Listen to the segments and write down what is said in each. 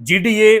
GDA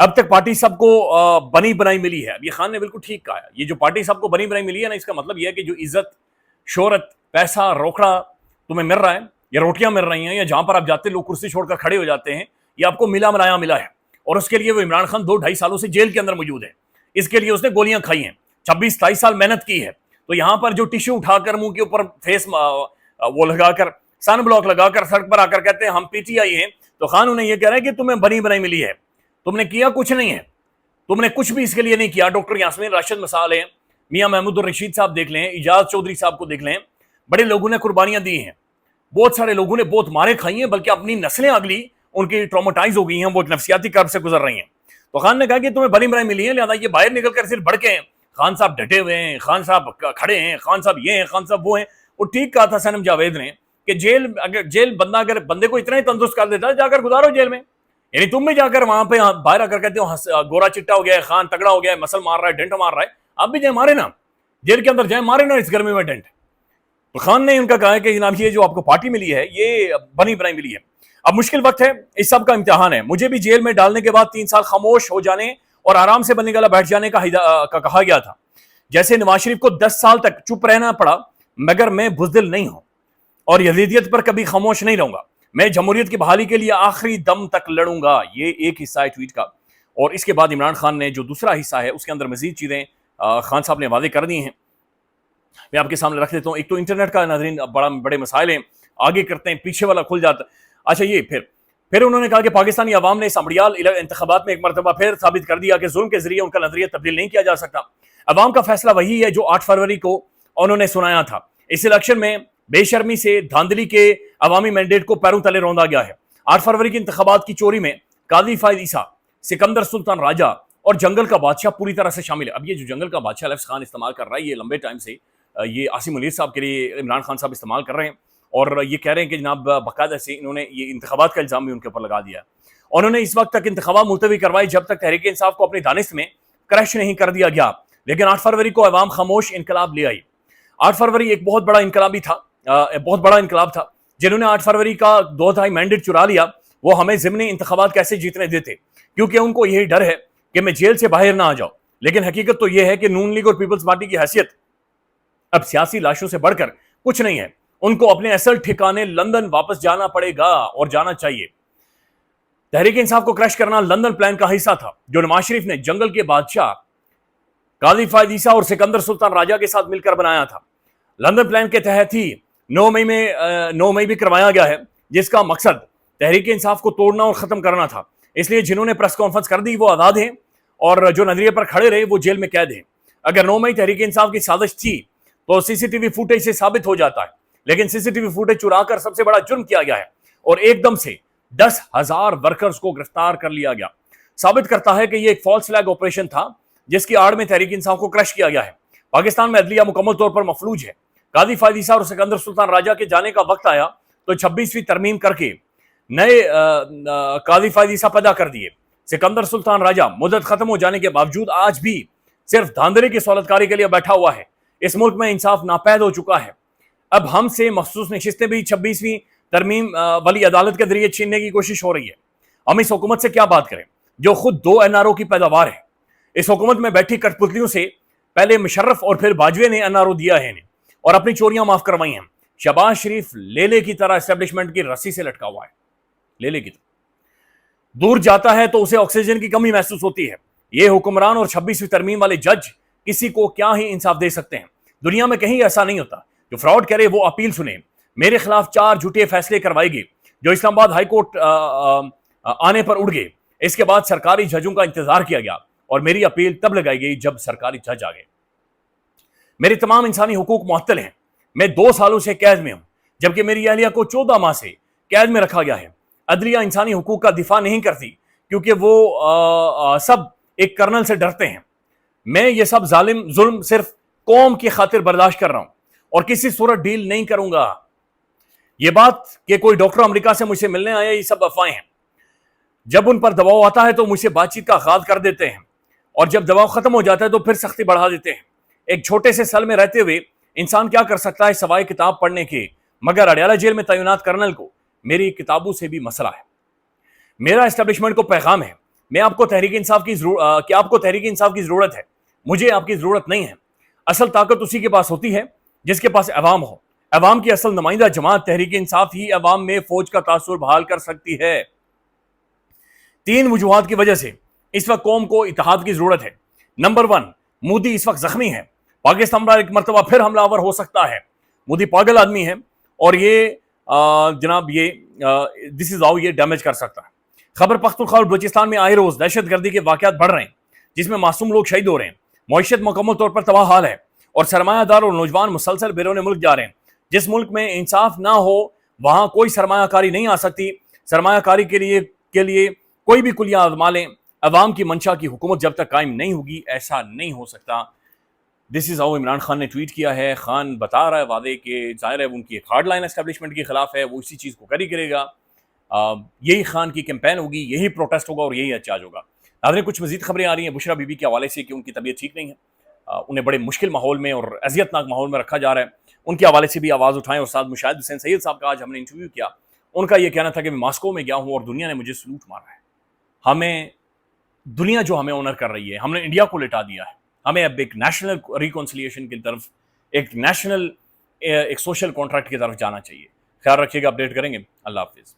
اب تک party سب کو بنی بنائی ملی ہے. اب یہ خان نے بالکل ٹھیک کہا ہے, یہ جو پارٹی سب کو بنی بنائی ملی ہے نا, اس کا مطلب یہ ہے کہ جو عزت, شہرت, پیسہ, روکڑا تمہیں مل رہا ہے, یا روٹیاں مل رہی ہیں, یا جہاں پر آپ جاتے لوگ کرسی چھوڑ کر کھڑے ہو جاتے ہیں, یہ آپ کو ملا ملایا ملا ہے. اور اس کے لیے وہ عمران خان 2-2.5 سالوں سے جیل کے اندر موجود ہے. اس کے لیے اس نے گولیاں کھائی ہیں, 26-27 سال محنت کی ہے. تو یہاں پر جو ٹیشو اٹھا کر منہ کے اوپر فیس وہ لگا کر, سن بلاک لگا کر سڑک پر آ کر کہتے ہیں ہم پی ٹی آئی ہیں, تو خان انہیں یہ کہہ رہا ہے کہ تمہیں بنی بنائی ملی ہے, تم نے کیا کچھ نہیں ہے, تم نے کچھ بھی اس کے لیے نہیں کیا. ڈاکٹر یاسمین راشد مثال ہیں, میاں محمود الرشید صاحب دیکھ لیں, اجاز چودھری صاحب کو دیکھ لیں, بڑے لوگوں نے قربانیاں دی ہیں, بہت سارے لوگوں نے بہت مارے کھائی ہیں, بلکہ اپنی نسلیں اگلی ان کی ٹراماٹائز ہو گئی ہیں, وہ نفسیاتی کرب سے گزر رہی ہیں. تو خان نے کہا کہ تمہیں بنی بنائی ملی ہے, لہذا یہ باہر نکل کر صرف بڑکے ہیں, خان صاحب ڈٹے ہوئے ہیں, خان صاحب کھڑے ہیں, خان صاحب یہ ہیں, خان صاحب وہ ہیں. وہ ٹھیک کہا تھا سنم جاوید نے کہ جیل بندہ اگر بندے کو اتنا ہی تندرست کر دیتا ہے, جا کر گزارو جیل میں. یعنی تم بھی جا کر وہاں پہ باہر آ کر کہتے ہو گورا چٹا ہو گیا ہے, خان تگڑا ہو گیا ہے, مسل مار رہا ہے, ڈنٹ مار رہا ہے, آپ بھی جائیں مارے نا, جیل کے اندر جائیں مارے نا اس گرمی میں ڈنٹ. تو خان نے ان کا کہا ہے کہ جناب یہ جو آپ کو پارٹی ملی ہے یہ بنی بنائی ملی ہے. اب مشکل وقت ہے, اس سب کا امتحان ہے. مجھے بھی جیل میں ڈالنے کے بعد 3 سال خاموش ہو جانے اور آرام سے بننے گلا بیٹھ جانے کا کہا گیا تھا. جیسے نواز شریف کو 10 سال تک چپ رہنا پڑا, مگر میں بزدل نہیں ہوں اور یزیدیت پر کبھی خاموش نہیں رہوں گا. میں جمہوریت کی بحالی کے لیے آخری دم تک لڑوں گا. یہ ایک حصہ ہے ٹویٹ کا. اور اس کے بعد عمران خان نے جو دوسرا حصہ ہے اس کے اندر مزید چیزیں خان صاحب نے واضح کر دی ہیں, میں آپ کے سامنے رکھ دیتا ہوں. ایک تو انٹرنیٹ کا ناظرین بڑے مسائل ہیں, آگے کرتے ہیں پیچھے والا کھل جاتا. اچھا یہ پھر انہوں نے کہا کہ پاکستانی عوام نے اس امریال انتخابات میں ایک مرتبہ پھر ثابت کر دیا کہ ظلم کے ذریعے ان کا نظریہ تبدیل نہیں کیا جا سکتا. عوام کا فیصلہ وہی ہے جو 8 فروری کو انہوں نے سنایا تھا. اس الیکشن میں بے شرمی سے دھاندلی کے عوامی مینڈیٹ کو پیروں تلے روندا گیا ہے. 8 فروری کے انتخابات کی چوری میں قاضی فائد عیسیٰ, سکندر سلطان راجہ اور جنگل کا بادشاہ پوری طرح سے شامل ہے. اب یہ جو جنگل کا بادشاہ لفظ خان استعمال کر رہا ہے, یہ لمبے ٹائم سے یہ عاصم منیر صاحب کے لیے عمران خان صاحب استعمال کر رہے ہیں, اور یہ کہہ رہے ہیں کہ جناب باقاعدہ سے انہوں نے یہ انتخابات کا الزام بھی ان کے اوپر لگا دیا. انہوں نے اس وقت تک انتخابات ملتوی کروائے جب تک تحریک انصاف کو اپنی دانست میں کرش نہیں کر دیا گیا. لیکن 8 فروری کو عوام خاموش انقلاب لے آئی. 8 فروری ایک بہت بڑا انقلاب تھا. جنہوں نے 8 فروری کا 2/3 مینڈیٹ چرا لیا, وہ ہمیں ضمنی انتخابات کیسے جیتنے دیتے, کیونکہ ان کو یہی ڈر ہے کہ میں جیل سے باہر نہ آ جاؤں. لیکن حقیقت تو یہ ہے کہ نون لیگ اور پیپلز پارٹی کی حیثیت اب سیاسی لاشوں سے بڑھ کر کچھ نہیں ہے. ان کو اپنے اصل ٹھکانے لندن واپس جانا پڑے گا, اور جانا چاہیے. تحریک انصاف کو کرش کرنا لندن پلان کا حصہ تھا جو نواز شریف نے جنگل کے بادشاہ قاضی فائد عیسیٰ اور سکندر سلطان راجہ کے ساتھ مل کر بنایا تھا. لندن پلان کے تحت ہی 9 مئی بھی کروایا گیا ہے, جس کا مقصد تحریک انصاف کو توڑنا اور ختم کرنا تھا. اس لیے جنہوں نے پریس کانفرنس کر دی وہ آزاد ہیں, اور جو نظریے پر کھڑے رہے وہ جیل میں قید ہیں. اگر 9 مئی تحریک انصاف کی سازش تھی تو سی سی ٹی وی فوٹیج سے ثابت ہو جاتا ہے, لیکن سی سی ٹی وی فوٹیج چرا کر سب سے بڑا جرم کیا گیا ہے, اور ایک دم سے 10,000 ورکرز کو گرفتار کر لیا گیا. ثابت کرتا ہے کہ یہ ایک فالس فلیگ آپریشن تھا جس کی آڑ میں تحریک انصاف کو کرش کیا گیا ہے. پاکستان میں عدلیہ مکمل طور پر مفلوج ہے. قاضی فائد عیسیٰ اور سکندر سلطان راجہ کے جانے کا وقت آیا تو 26ویں ترمیم کر کے نئے قاضی فائد عیسیٰ پیدا کر دیے. سکندر سلطان راجہ مدت ختم ہو جانے کے باوجود آج بھی صرف دھاندلی کی سہولتکاری کے لیے بیٹھا ہوا ہے. اس ملک میں انصاف ناپید ہو چکا ہے. اب ہم سے مخصوص نشستیں بھی 26ویں ترمیم والی عدالت کے ذریعے چھیننے کی کوشش ہو رہی ہے. ہم اس حکومت سے کیا بات کریں جو خود 2 NRO کی پیداوار ہے. اس حکومت میں بیٹھی کٹ پتلیوں سے پہلے مشرف اور پھر باجوے نے NRO دیا ہے انہیں, اور اپنی چوریاں معاف کروائی ہیں. شہباز شریف لیلے کی طرح اسٹیبلشمنٹ کی رسی سے لٹکا ہوا ہے. لیلے کی طرح دور جاتا ہے تو اسے آکسیجن کی کمی محسوس ہوتی ہے. یہ حکمران اور 26ویں ترمیم والے جج کسی کو کیا ہی انصاف دے سکتے ہیں. دنیا میں کہیں ایسا نہیں ہوتا. جو فراڈ کرے وہ اپیل سنے. میرے خلاف 4 جھوٹے فیصلے کروائے گئے جو اسلام آباد ہائی کورٹ آنے پر اڑ گئے. اس کے بعد سرکاری ججوں کا انتظار کیا گیا اور میری اپیل تب لگائی گئی جب سرکاری جج آ گئے. میرے تمام انسانی حقوق معطل ہیں. میں 2 سالوں سے قید میں ہوں جبکہ میری اہلیہ کو 14 ماہ سے قید میں رکھا گیا ہے. عدلیہ انسانی حقوق کا دفاع نہیں کرتی کیونکہ وہ سب ایک کرنل سے ڈرتے ہیں. میں یہ سب ظلم صرف قوم کی خاطر برداشت کر رہا ہوں اور کسی صورت ڈیل نہیں کروں گا. یہ بات کہ کوئی ڈاکٹر امریکہ سے مجھ سے ملنے آیا, یہ سب افواہیں ہیں. جب ان پر دباؤ آتا ہے تو مجھ سے بات چیت کا آغاز کر دیتے ہیں, اور جب دباؤ ختم ہو جاتا ہے تو پھر سختی بڑھا دیتے ہیں. ایک چھوٹے سے سیل میں رہتے ہوئے انسان کیا کر سکتا ہے سوائے کتاب پڑھنے کے, مگر اڈیالہ جیل میں تعینات کرنل کو میری کتابوں سے بھی مسئلہ ہے. میرا اسٹیبلشمنٹ کو پیغام ہے میں آپ کو تحریک انصاف کی کہ آپ کو تحریک انصاف کی ضرورت ہے، مجھے آپ کی ضرورت نہیں ہے۔ اصل طاقت اسی کے پاس ہوتی ہے جس کے پاس عوام ہو۔ عوام کی اصل نمائندہ جماعت تحریک انصاف ہی عوام میں فوج کا تاثر بحال کر سکتی ہے۔ 3 وجوہات کی وجہ سے اس وقت قوم کو اتحاد کی ضرورت ہے۔ نمبر 1، مودی اس وقت زخمی ہے، پاکستان پر ایک مرتبہ پھر حملہ آور ہو سکتا ہے۔ مودی پاگل آدمی ہے اور یہ جناب یہ ڈیمیج کر سکتا ہے۔ خیبر پختونخوا اور بلوچستان میں آئے روز دہشت گردی کے واقعات بڑھ رہے ہیں جس میں معصوم لوگ شہید ہو رہے ہیں، معیشت مکمل طور پر تباہ حال ہے اور سرمایہ دار اور نوجوان مسلسل بیرون ملک جا رہے ہیں۔ جس ملک میں انصاف نہ ہو وہاں کوئی سرمایہ کاری نہیں آ سکتی۔ سرمایہ کاری کے لیے کوئی بھی کلیاں آزما لیں، عوام کی منشا کی حکومت جب تک قائم نہیں ہوگی ایسا نہیں ہو سکتا۔ دس از ہاؤ عمران خان نے ٹویٹ کیا ہے۔ خان بتا رہا ہے واضح کہ ظاہر ہے ان کی ایک ہارڈ لائن اسٹیبلشمنٹ کے خلاف ہے، وہ اسی چیز کو کرے گا۔ یہی خان کی کیمپین ہوگی، یہی پروٹیسٹ ہوگا اور یہی احتجاج ہوگا۔ ناظرین، کچھ مزید خبریں آ رہی ہیں بشرا بی بی کے حوالے سے کہ ان کی طبیعت ٹھیک نہیں ہے، انہیں بڑے مشکل ماحول میں اور اذیت ناک ماحول میں رکھا جا رہا ہے۔ ان کے حوالے سے بھی آواز اٹھائیں، اور ساتھ مشاہد حسین سید صاحب کا آج ہم نے انٹرویو کیا، ان کا یہ کہنا تھا کہ میں ماسکو میں گیا ہوں اور دنیا نے مجھے سلوٹ مارا ہے۔ ہمیں دنیا جو ہمیں آنر کر رہی ہے، ہم نے انڈیا کو لٹا دیا ہے، ہمیں اب ایک نیشنل ریکنسیلیشن کی طرف، ایک سوشل کانٹریکٹ کی طرف جانا چاہیے۔ خیال رکھیے گا، اپڈیٹ کریں گے۔ اللہ حافظ۔